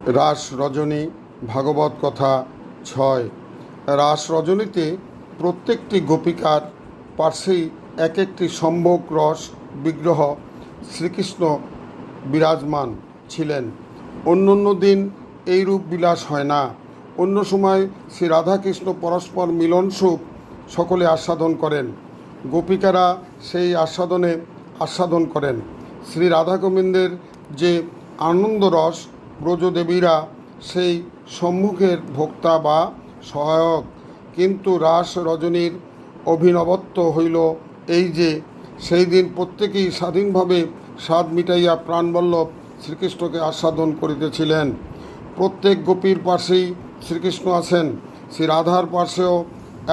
রাস রজনী ভাগবত কথা 6। রাস রজনীতে প্রত্যেকটি গোপিকার পার্শ্বেই এক একটি সম্ভোগ রস বিগ্রহ শ্রীকৃষ্ণ বিরাজমান ছিলেন। অন্য অন্য দিন এই রূপ বিলাস হয় না। অন্য সময় শ্রী রাধাকৃষ্ণ পরস্পর মিলন সুখ সকলে আস্বাদন করেন। গোপিকারা সেই আস্বাদন করেন। শ্রী রাধা গোবিন্দের যে আনন্দরস, ব্রজদেবীরা সেই সম্মুখের ভোক্তা বা সহায়ক। কিন্তু রাস রজনীর অভিনবত্ব হইল এই যে, সেই দিন প্রত্যেকেই স্বাধীনভাবে স্বাদ মিটাইয়া প্রাণবল্লভ শ্রীকৃষ্ণকে আস্বাদন করিতেছিলেন। প্রত্যেক গোপীর পাশেই শ্রীকৃষ্ণ আছেন, শ্রী রাধার পাশেও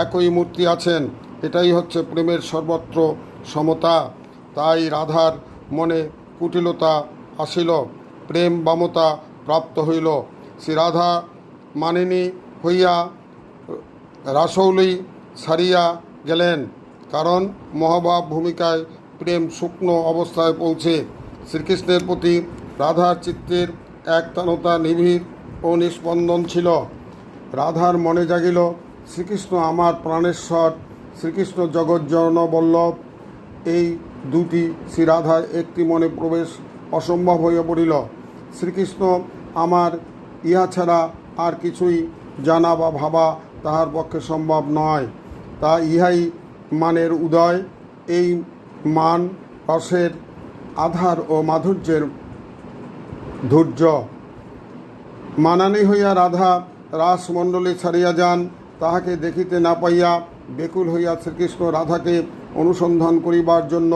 একই মূর্তি আছেন। এটাই হচ্ছে প্রেমের সর্বত্র সমতা। তাই রাধার মনে কুটিলতা আসিল, প্রেম বামতা প্রাপ্ত হইল। শ্রী রাধা মানিনী হইয়া রাসৌলি ছাড়িয়া গেলেন, কারণ মহাভাব ভূমিকায় প্রেম শুকনো অবস্থায় পৌঁছে। শ্রীকৃষ্ণের প্রতি রাধার চিত্তের একতানতা নিবিড় ও নিস্পন্দন ছিল। রাধার মনে জাগিল, শ্রীকৃষ্ণ আমার প্রাণেশ্বর, শ্রীকৃষ্ণ জগজ্জনবল্লভ। এই দুটি শ্রী রাধার একটি মনে প্রবেশ অসম্ভব হইয়া পড়িল। শ্রীকৃষ্ণ আমার, ইহা ছাড়া আর কিছুই জানা বা ভাবা তাহার পক্ষে সম্ভব নয়। তা ইহাই মানের উদয়। এই মান রসের আধার ও মাধুর্যের ধৈর্য। মানানি হইয়া রাধা রাসমণ্ডলী ছাড়িয়া যান। তাহাকে দেখিতে না পাইয়া ব্যাকুল হইয়া শ্রীকৃষ্ণ রাধাকে অনুসন্ধান করিবার জন্য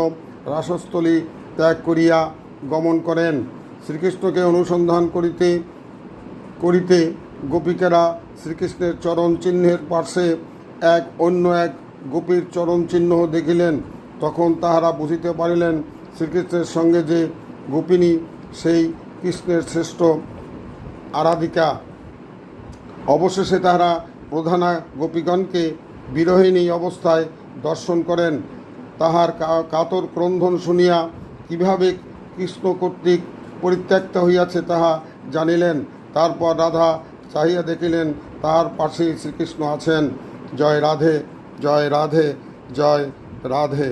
রাসস্থলী ত্যাগ করিয়া গমন করেন। শ্রীকৃষ্ণকে অনুসন্ধান করিতে করিতে গোপিকারা শ্রীকৃষ্ণের চরণ চিহ্নের পার্শ্বে অন্য এক গোপীর চরণ চিহ্ন দেখিলেন। তখন তাহারা বুঝিতে পারিলেন, শ্রীকৃষ্ণের সঙ্গে যে গোপিনী, সেই কৃষ্ণের শ্রেষ্ঠ আরাধিকা। অবশেষে তাহারা প্রধানা গোপীগণকে বিরহিণী অবস্থায় দর্শন করেন। তাহার কাতর ক্রন্দন শুনিয়া কিভাবে কৃষ্ণ কর্তৃক পরিত্যক্ত হইয়াছে তাহা জানিলেন। তারপর রাধা চাহিয়া দেখিলেন, তাহার পাশেই শ্রীকৃষ্ণ আছেন। জয় রাধে, জয় রাধে, জয় রাধে।